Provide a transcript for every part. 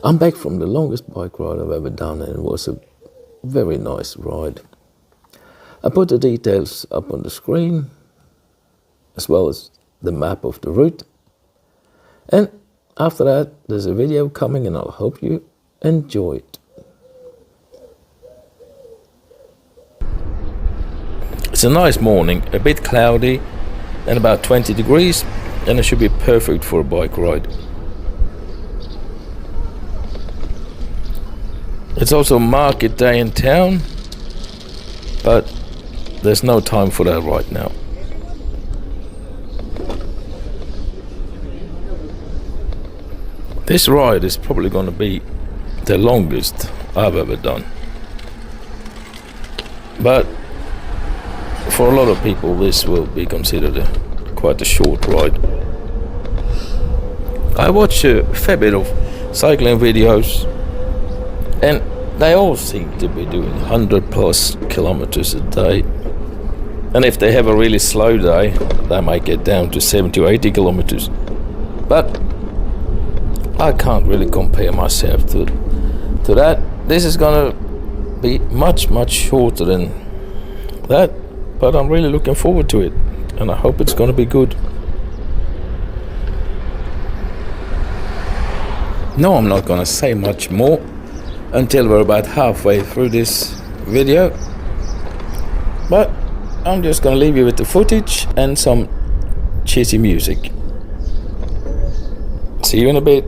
I'm back from the longest bike ride I've ever done, and it was a very nice ride. I put the details up on the screen, as well as the map of the route. And after that, there's a video coming, and I hope you enjoy it. It's a nice morning, a bit cloudy, and about 20 degrees, and it should be perfect for a bike ride. It's also market day in town, but there's no time for that right now. This ride is probably going to be the longest I've ever done. But for a lot of people, this will be considered quite a short ride. I watch a fair bit of cycling videos, and they all seem to be doing 100 plus kilometers a day. And if they have a really slow day, they might get down to 70 or 80 kilometers. But I can't really compare myself to that. This is gonna be much shorter than that, but I'm really looking forward to it, and I hope it's gonna be good. No, I'm not gonna say much more until we're about halfway through this video, but I'm just gonna leave you with the footage and some cheesy music. See you in a bit.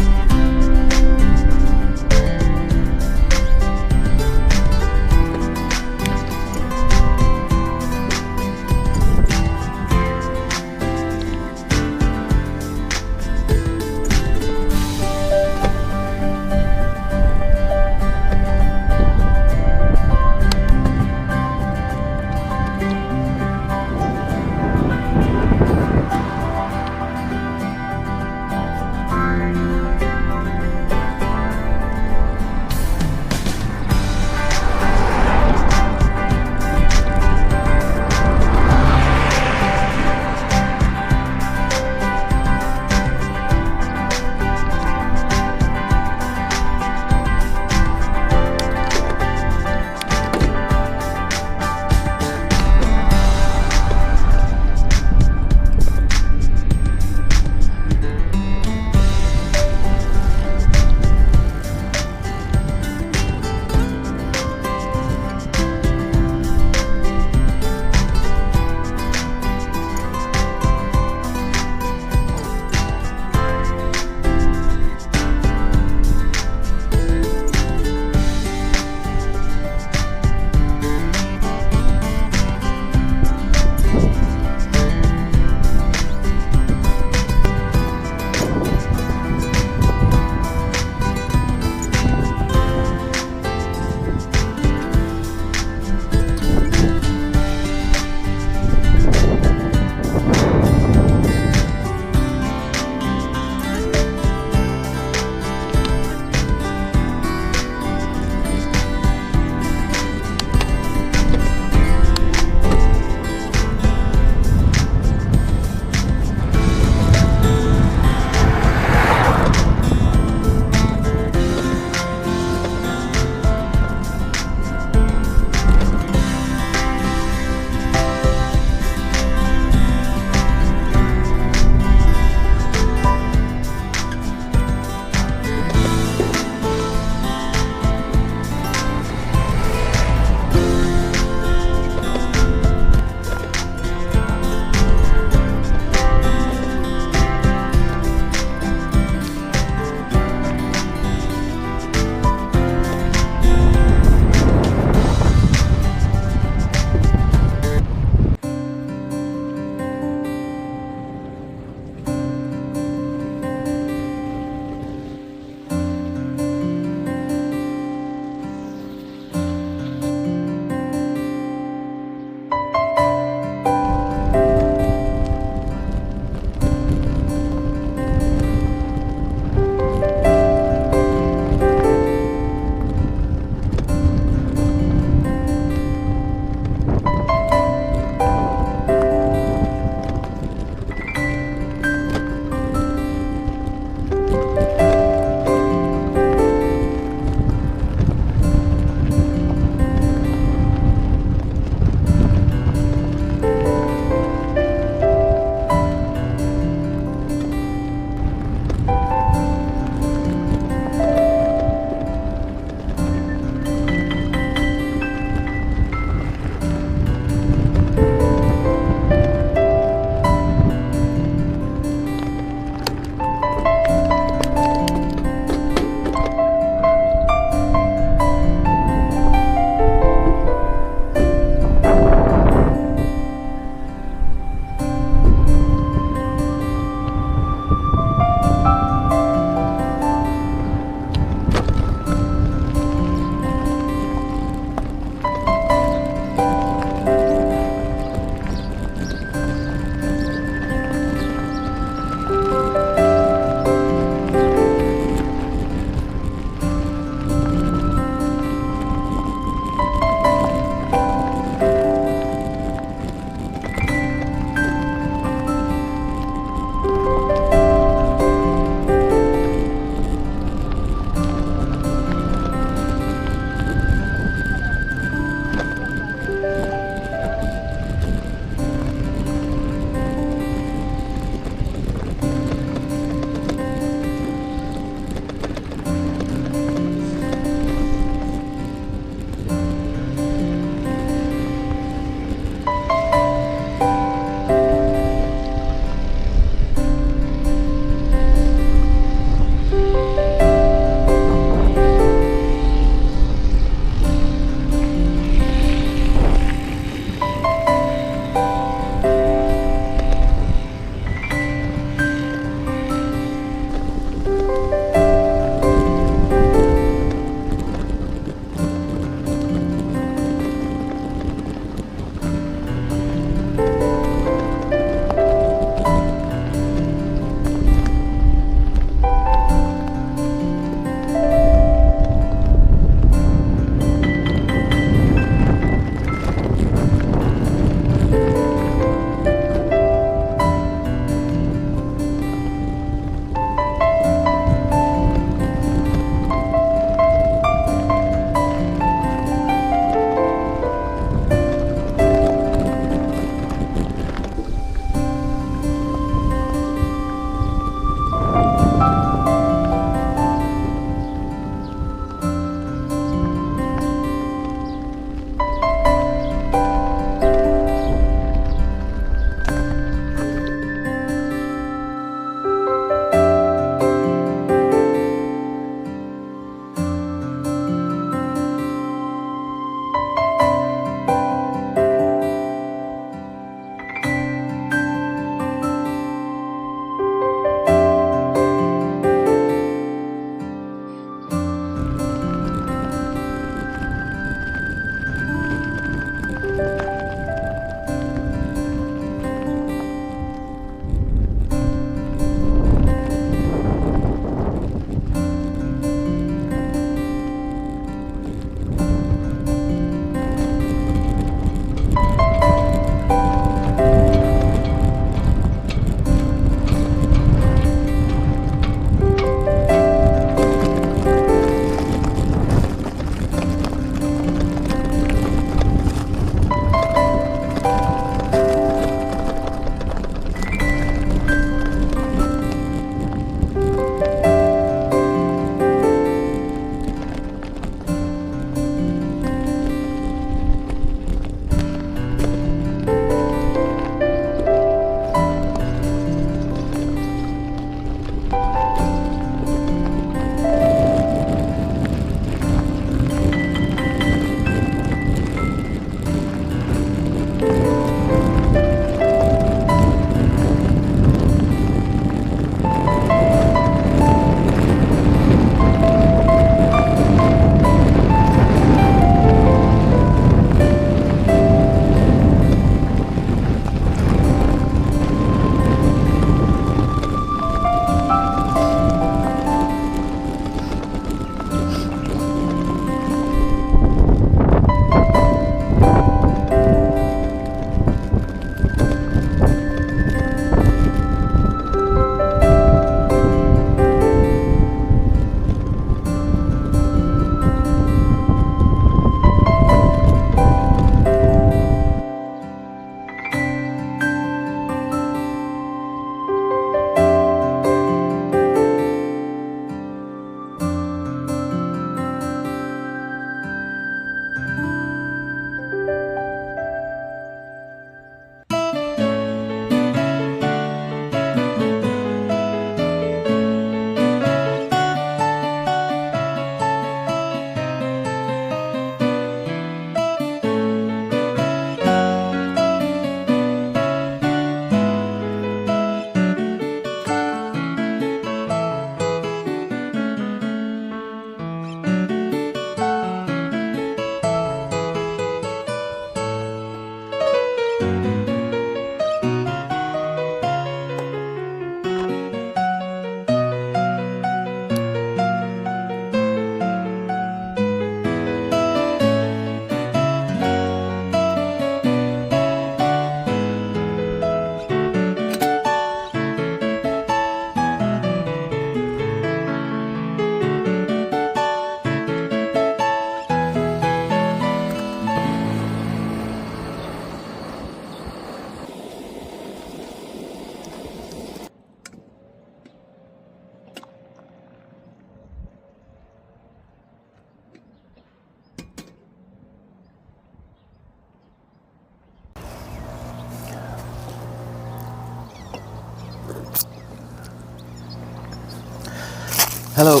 Hello.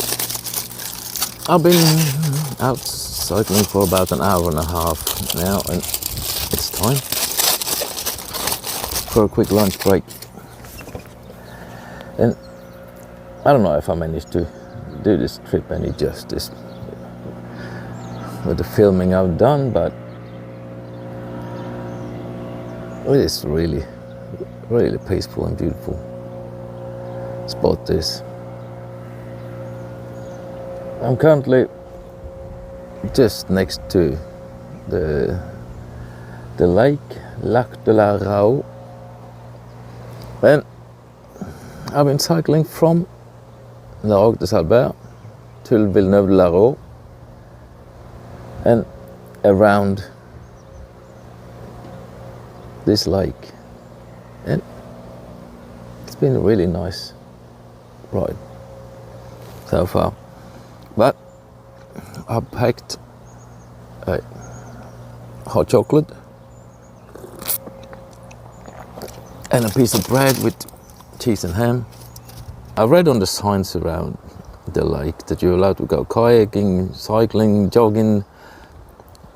I've been out cycling for about an hour and a half now, and it's time for a quick lunch break. And I don't know if I managed to do this trip any justice with the filming I've done, but it is really, really peaceful and beautiful spot this. I'm currently just next to the lake, Lac de la Raho, and I've been cycling from Laroque des Albères to Villeneuve de Laroque and around this lake, and it's been a really nice ride so far. But I packed a hot chocolate and a piece of bread with cheese and ham. I read on the signs around the lake that you're allowed to go kayaking, cycling, jogging,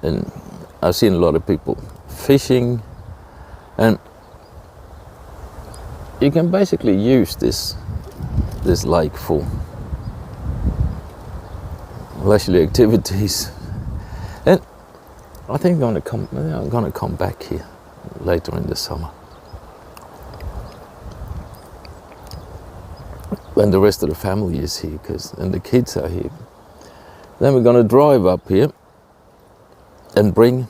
and I've seen a lot of people fishing, and you can basically use this lake for leisurely activities. And I think I'm gonna come back here later in the summer when the rest of the family is here, and the kids are here. Then we're gonna drive up here and bring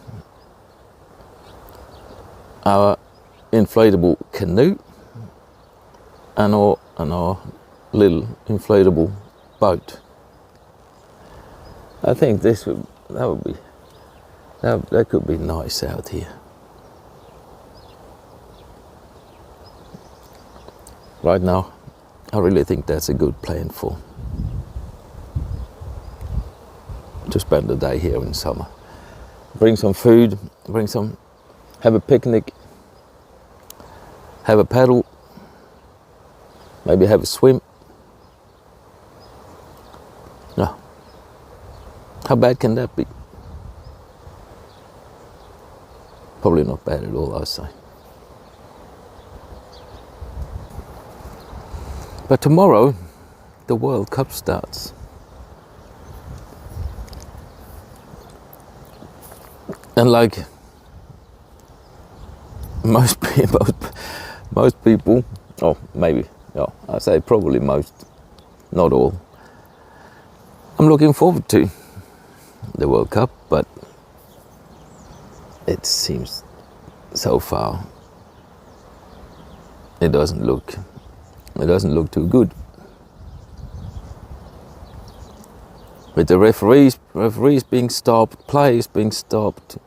our inflatable canoe and our little inflatable boat. I think that could be nice out here. Right now, I really think that's a good plan to spend the day here in summer. Bring some food, have a picnic, have a paddle, maybe have a swim. No. How bad can that be? Probably not bad at all, I'd say. But tomorrow, the World Cup starts. And like most people, or maybe, I say probably most, not all, I'm looking forward to the World Cup, but it seems so far it doesn't look too good. With the referees being stopped, players being stopped,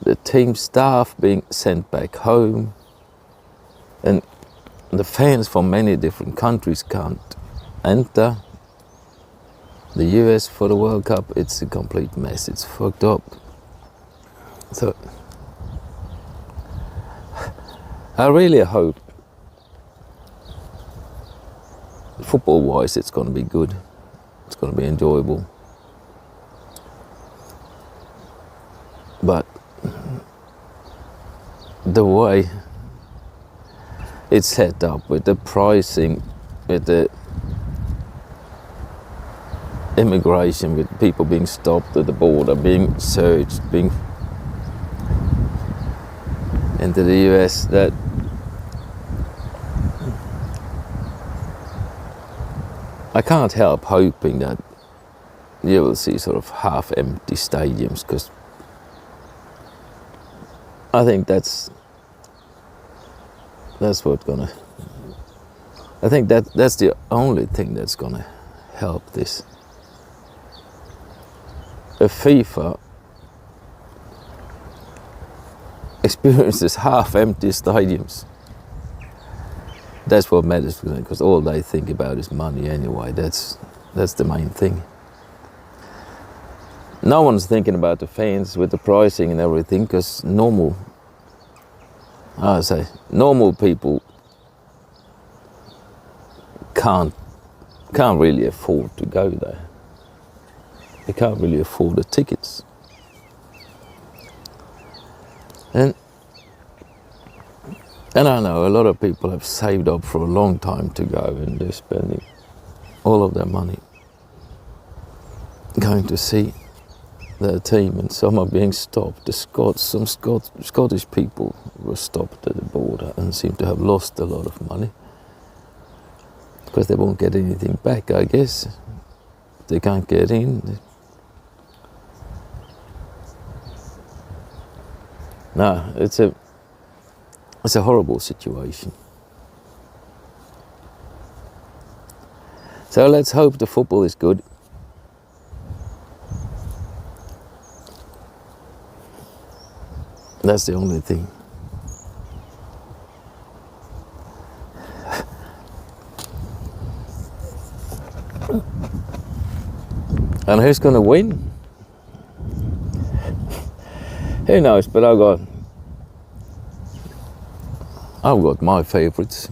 the team staff being sent back home, and the fans from many different countries can't enter the US for the World Cup. It's a complete mess. It's fucked up. So I really hope, football-wise, it's going to be good. It's going to be enjoyable. But the way it's set up with the pricing, with the immigration, with people being stopped at the border, being searched, being into the US, that I can't help hoping that you will see sort of half-empty stadiums, because I think that's what's gonna. I think that's the only thing that's gonna help this. If FIFA experiences half-empty stadiums, that's what matters for them, because all they think about is money anyway. That's the main thing. No one's thinking about the fans with the pricing and everything, because normal people can't can't really afford to go there. They can't really afford the tickets. And I know a lot of people have saved up for a long time to go, and they're spending all of their money going to see their team, and some are being stopped. Some Scottish people were stopped at the border and seem to have lost a lot of money because they won't get anything back, I guess. They can't get in. No, it's a horrible situation. So let's hope the football is good. That's the only thing. And who's going to win? Who knows? But I've got my favourites.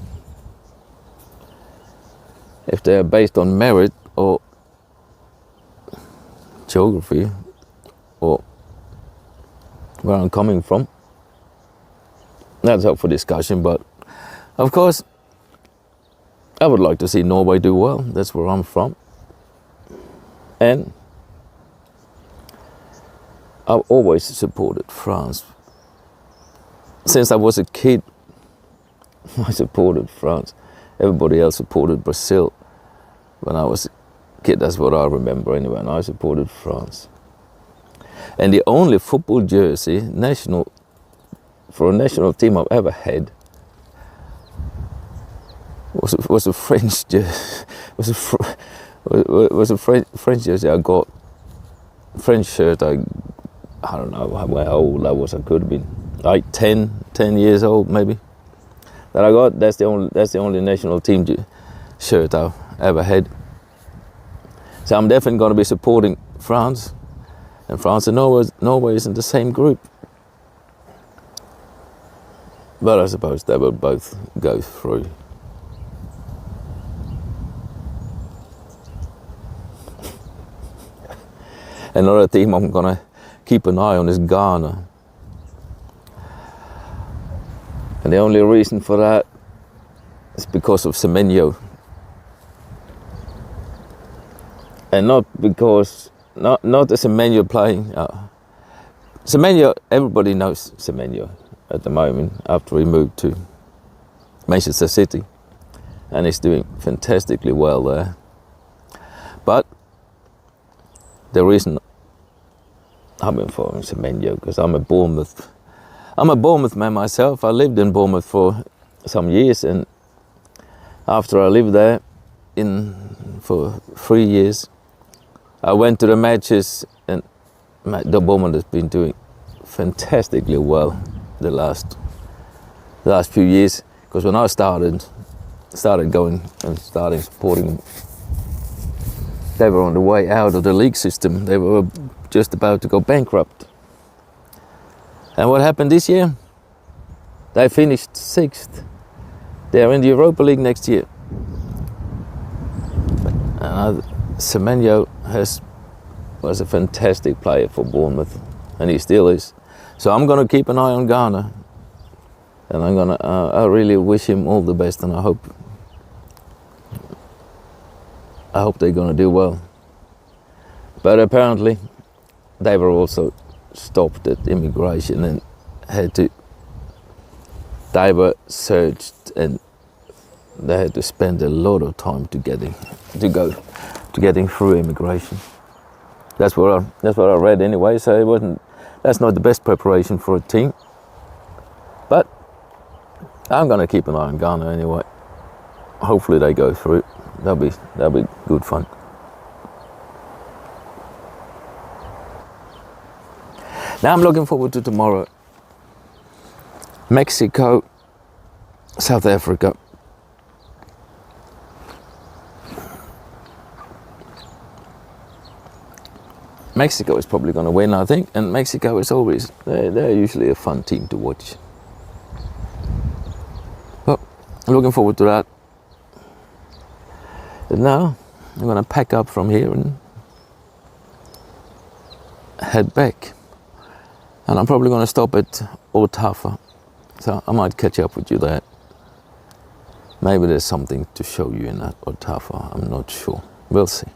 If they are based on merit or geography or where I'm coming from, that's up for discussion. But of course, I would like to see Norway do well. That's where I'm from. And I've always supported France. Since I was a kid, I supported France. Everybody else supported Brazil. When I was a kid, that's what I remember anyway, and I supported France. And the only football jersey for a national team I've ever had was a French jersey. Was a French jersey I got. French shirt. I don't know how old I was. I could have been like 10 years old maybe. That I got. That's the only national team shirt I've ever had. So I'm definitely going to be supporting France. And France and Norway is in the same group. But I suppose they will both go through. Another team I'm going to keep an eye on is Ghana. And the only reason for that is because of Semenyo. And not because, not the Semenyo playing. Semenyo, everybody knows Semenyo at the moment after he moved to Manchester City. And he's doing fantastically well there. But the reason I've been following Semenyo, because I'm a Bournemouth man myself. I lived in Bournemouth for some years, and after I lived there for 3 years, I went to the matches, and the Bournemouth has been doing fantastically well the last few years. Because when I started going and starting supporting them, they were on the way out of the league system. They were just about to go bankrupt. And what happened this year? They finished 6th. They're in the Europa League next year. Semenyo was a fantastic player for Bournemouth, and he still is. So I'm going to keep an eye on Ghana, and I really wish him all the best, and I hope they're going to do well. But apparently, they were also stopped at immigration and they were searched, and they had to spend a lot of time getting through immigration. That's what I read anyway. So that's not the best preparation for a team. But I'm going to keep an eye on Ghana anyway. Hopefully they go through. That'll be good fun. Now I'm looking forward to tomorrow. Mexico, South Africa. Mexico is probably going to win, I think, and Mexico is always, they're usually a fun team to watch. Well, I'm looking forward to that. And now, I'm gonna pack up from here and head back. And I'm probably gonna stop at Otafa, so I might catch up with you there. Maybe there's something to show you in Otafa, I'm not sure. We'll see.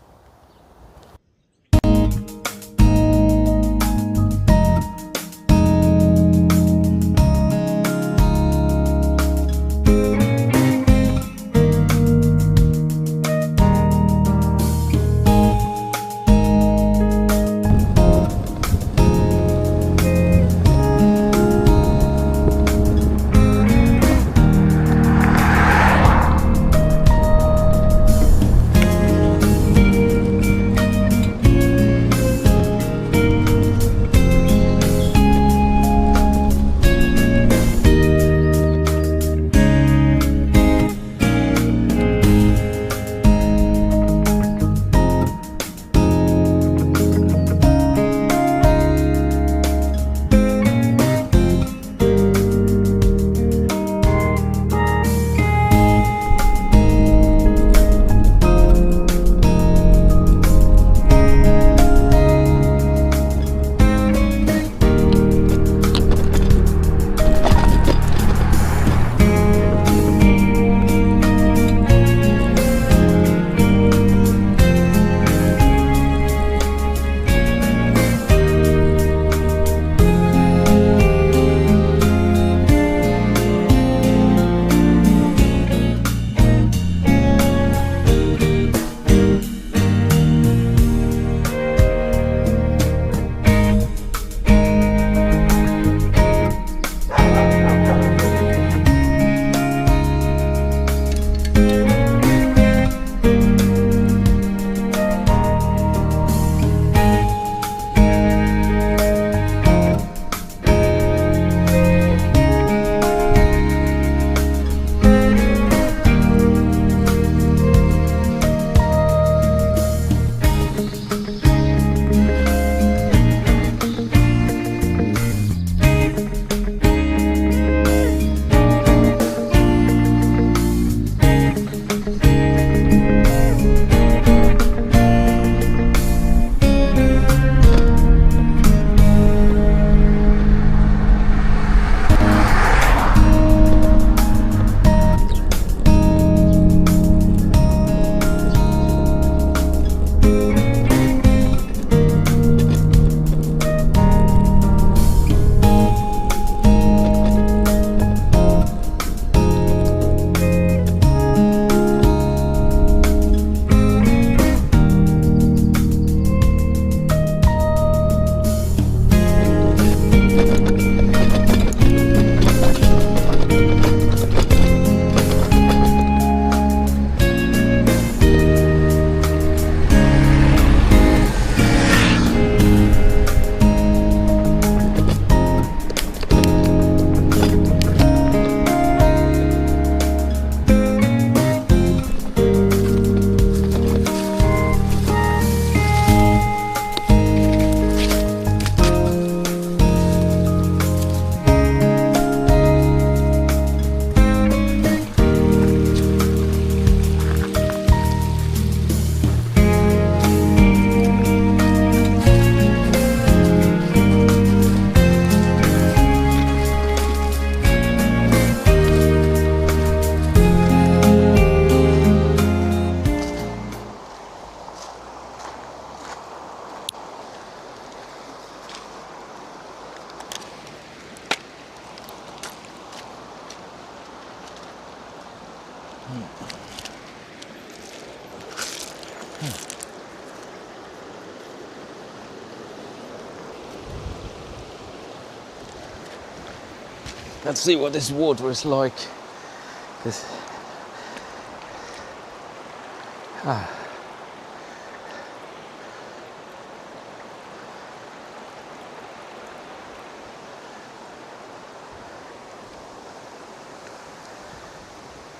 Let's see what this water is like.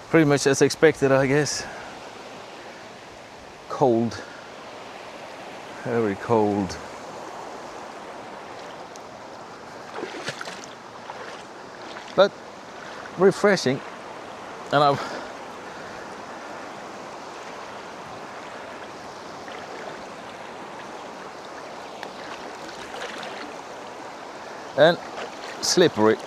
Pretty much as expected, I guess. Cold, very cold. But refreshing, and and slippery.